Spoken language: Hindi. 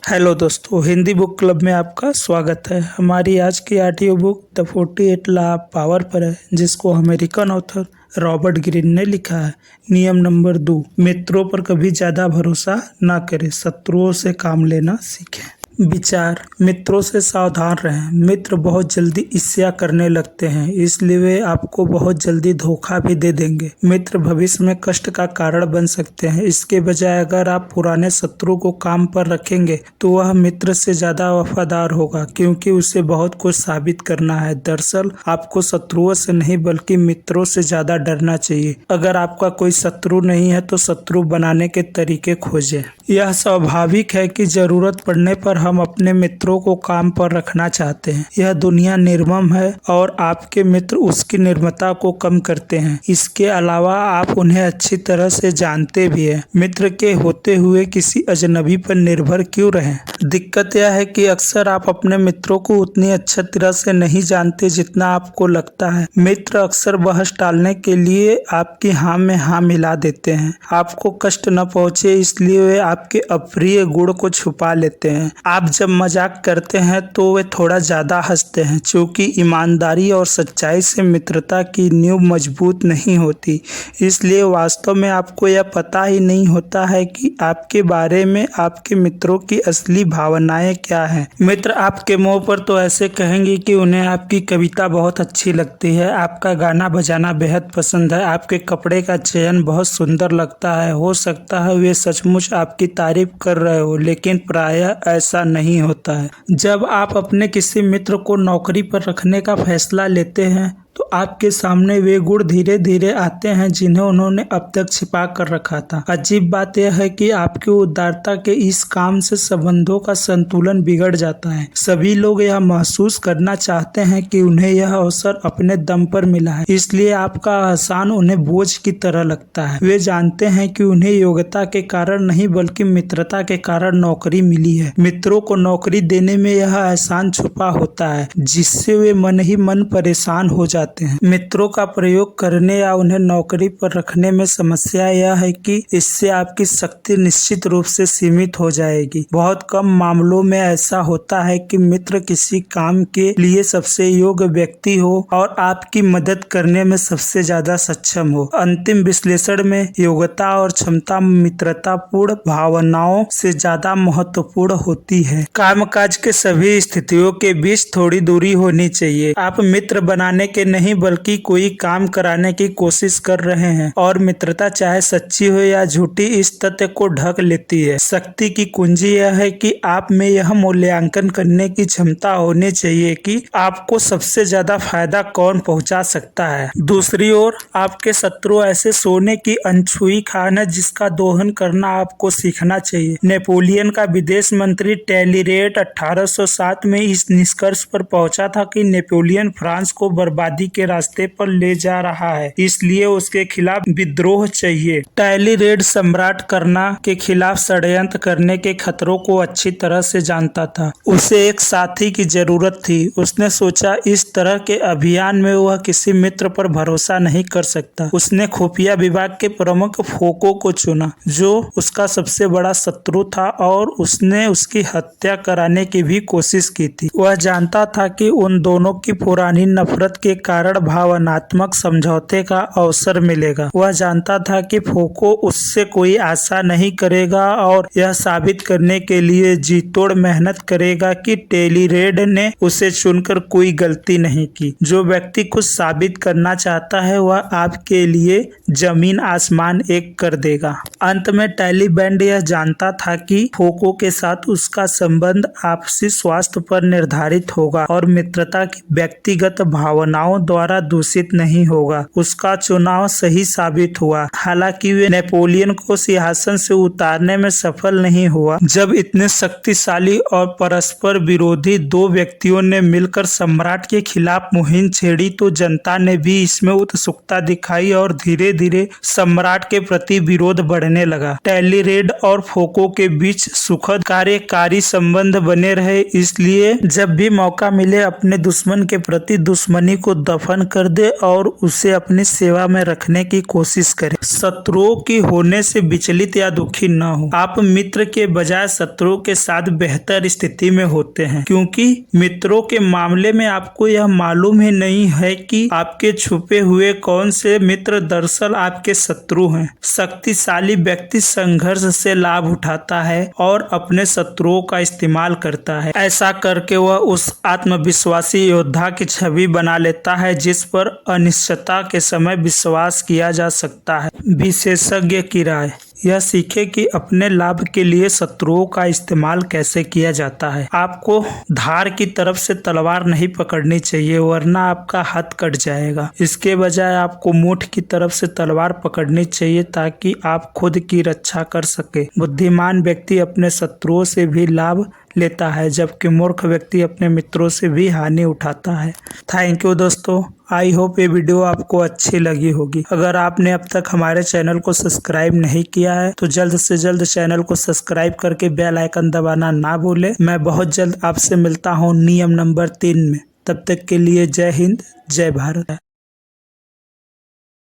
हेलो दोस्तों, हिंदी बुक क्लब में आपका स्वागत है। हमारी आज की audio book the 48 law of power पर है, जिसको अमेरिकन ऑथर रॉबर्ट ग्रीन ने लिखा है। नियम नंबर 2, मित्रों पर कभी ज्यादा भरोसा ना करें, शत्रुओं से काम लेना सीखें। विचार: मित्रों से सावधान रहें। मित्र बहुत जल्दी ईर्ष्या करने लगते हैं, इसलिए वे आपको बहुत जल्दी धोखा भी दे देंगे। मित्र भविष्य में कष्ट का कारण बन सकते हैं। इसके बजाय अगर आप पुराने शत्रु को काम पर रखेंगे तो वह मित्र से ज्यादा वफादार होगा, क्योंकि उसे बहुत कुछ साबित करना है। दरअसल आपको शत्रुओं से नहीं बल्कि मित्रों से ज्यादा डरना चाहिए। अगर आपका कोई शत्रु नहीं है तो शत्रु बनाने के तरीके खोजें। यह स्वाभाविक है कि जरूरत पड़ने पर हम अपने मित्रों को काम पर रखना चाहते हैं। यह दुनिया निर्मम है और आपके मित्र उसकी निर्ममता को कम करते हैं। इसके अलावा आप उन्हें अच्छी तरह से जानते भी हैं। मित्र के होते हुए किसी अजनबी पर निर्भर क्यों रहें? दिक्कत यह है कि अक्सर आप अपने मित्रों को उतनी अच्छी तरह से नहीं जानते जितना आपको लगता है। मित्र अक्सर बहस टालने के लिए आपकी हाँ में हाँ मिला देते हैं। आपको कष्ट न पहुंचे इसलिए वे आपके अप्रिय गुण को छुपा लेते हैं। आप जब मजाक करते हैं तो वे थोड़ा ज्यादा हंसते हैं, क्योंकि ईमानदारी और सच्चाई से मित्रता की नींव मजबूत नहीं होती। इसलिए वास्तव में आपको यह पता ही नहीं होता है कि आपके बारे में आपके मित्रों की असली भावनाएं क्या हैं। मित्र आपके मुंह पर तो ऐसे कहेंगे कि उन्हें आपकी कविता बहुत अच्छी लगती है, आपका गाना बजाना बेहद पसंद है, आपके कपड़े का चयन बहुत सुंदर लगता है। हो सकता है वे सचमुच आपकी तारीफ कर रहे हो, लेकिन प्रायः ऐसा नहीं होता है। जब आप अपने किसी मित्र को नौकरी पर रखने का फैसला लेते हैं तो आपके सामने वे गुण धीरे धीरे आते हैं जिन्हें उन्होंने अब तक छिपा कर रखा था। अजीब बात यह है कि आपकी उदारता के इस काम से संबंधों का संतुलन बिगड़ जाता है। सभी लोग यह महसूस करना चाहते हैं कि उन्हें यह अवसर अपने दम पर मिला है, इसलिए आपका एहसान उन्हें बोझ की तरह लगता है। वे जानते हैं कि उन्हें योग्यता के कारण नहीं बल्कि मित्रता के कारण नौकरी मिली है। मित्रों को नौकरी देने में यह एहसान छुपा होता है, जिससे वे मन ही मन परेशान हो जाते हैं। मित्रों का प्रयोग करने या उन्हें नौकरी पर रखने में समस्या यह है कि इससे आपकी शक्ति निश्चित रूप से सीमित हो जाएगी। बहुत कम मामलों में ऐसा होता है कि मित्र किसी काम के लिए सबसे योग्य व्यक्ति हो और आपकी मदद करने में सबसे ज्यादा सक्षम हो। अंतिम विश्लेषण में योग्यता और क्षमता मित्रतापूर्ण भावनाओं से ज्यादा महत्वपूर्ण होती है। कामकाज के सभी स्थितियों के बीच थोड़ी दूरी होनी चाहिए। आप मित्र बनाने के नहीं बल्कि कोई काम कराने की कोशिश कर रहे हैं, और मित्रता चाहे सच्ची हो या झूठी इस तथ्य को ढक लेती है। शक्ति की कुंजी यह है कि आप में यह मूल्यांकन करने की क्षमता होनी चाहिए कि आपको सबसे ज्यादा फायदा कौन पहुंचा सकता है। दूसरी ओर आपके शत्रु ऐसे सोने की अनछुई खान है जिसका दोहन करना आपको सीखना चाहिए। नेपोलियन का विदेश मंत्री टैलीरेट 1807 में इस निष्कर्ष पर पहुंचा था कि नेपोलियन फ्रांस को बर्बादी के रास्ते पर ले जा रहा है, इसलिए उसके खिलाफ विद्रोह चाहिए। टैलीरेट सम्राट करना के खिलाफ षड्यंत्र करने के खतरों को अच्छी तरह से जानता था। उसे एक साथी की जरूरत थी। उसने सोचा इस तरह के अभियान में वह किसी मित्र पर भरोसा नहीं कर सकता। उसने खुफिया विभाग के प्रमुख फोको को चुना, जो उसका सबसे बड़ा शत्रु था, और उसने उसकी हत्या कराने की भी कोशिश की थी। वह जानता था कि उन दोनों की पुरानी नफरत के कारण भावनात्मक समझौते का अवसर मिलेगा। वह जानता था कि फोको उससे कोई आशा नहीं करेगा और यह साबित करने के लिए जी तोड़ मेहनत करेगा कि टैलीरेट ने उसे चुनकर कोई गलती नहीं की। जो व्यक्ति कुछ साबित करना चाहता है वह आपके लिए जमीन आसमान एक कर देगा। अंत में टैलीरेट यह जानता था कि फोको के साथ उसका संबंध आपसी स्वास्थ्य पर निर्धारित होगा और मित्रता की व्यक्तिगत भावनाओं द्वारा दूषित नहीं होगा। उसका चुनाव सही साबित हुआ, हालांकि वे नेपोलियन को सिंहासन से उतारने में सफल नहीं हुआ। जब इतने शक्तिशाली और परस्पर विरोधी दो व्यक्तियों ने मिलकर सम्राट के खिलाफ मुहिम छेड़ी तो जनता ने भी इसमें उत्सुकता दिखाई और धीरे धीरे सम्राट के प्रति विरोध बढ़ने लगा। टैलीरेट और फोको के बीच सुखद कार्यकारी संबंध बने रहे, इसलिए जब भी मौका मिले अपने दुश्मन के प्रति दुश्मनी को दफन कर दे और उसे अपनी सेवा में रखने की कोशिश करे। शत्रुओं की होने से विचलित या दुखी न हो। आप मित्र के बजाय शत्रुओं के साथ बेहतर स्थिति में होते हैं, क्योंकि मित्रों के मामले में आपको यह मालूम ही नहीं है कि आपके छुपे हुए कौन से मित्र दरअसल आपके शत्रु हैं। शक्तिशाली व्यक्ति संघर्ष से लाभ उठाता है और अपने शत्रुओं का इस्तेमाल करता है। ऐसा करके वह उस आत्मविश्वासी योद्धा की छवि बना लेता है जिस पर अनिश्चितता के समय विश्वास किया जा सकता है। विशेषज्ञ की राय। यह सीखे कि अपने लाभ के लिए शत्रुओं का इस्तेमाल कैसे किया जाता है। आपको धार की तरफ से तलवार नहीं पकड़नी चाहिए, वरना आपका हाथ कट जाएगा। इसके बजाय आपको मुठ की तरफ से तलवार पकड़नी चाहिए ताकि आप खुद की रक्षा कर सके। बुद्धिमान व्यक्ति अपने शत्रुओं से भी लाभ लेता है, जबकि मूर्ख व्यक्ति अपने मित्रों से भी हानि उठाता है। थैंक यू दोस्तों, आई होप ये वीडियो आपको अच्छी लगी होगी। अगर आपने अब तक हमारे चैनल को सब्सक्राइब नहीं किया है तो जल्द से जल्द चैनल को सब्सक्राइब करके बेल आइकन दबाना ना भूलें। मैं बहुत जल्द आपसे मिलता हूँ नियम नंबर 3 में। तब तक के लिए जय हिंद, जय भारत।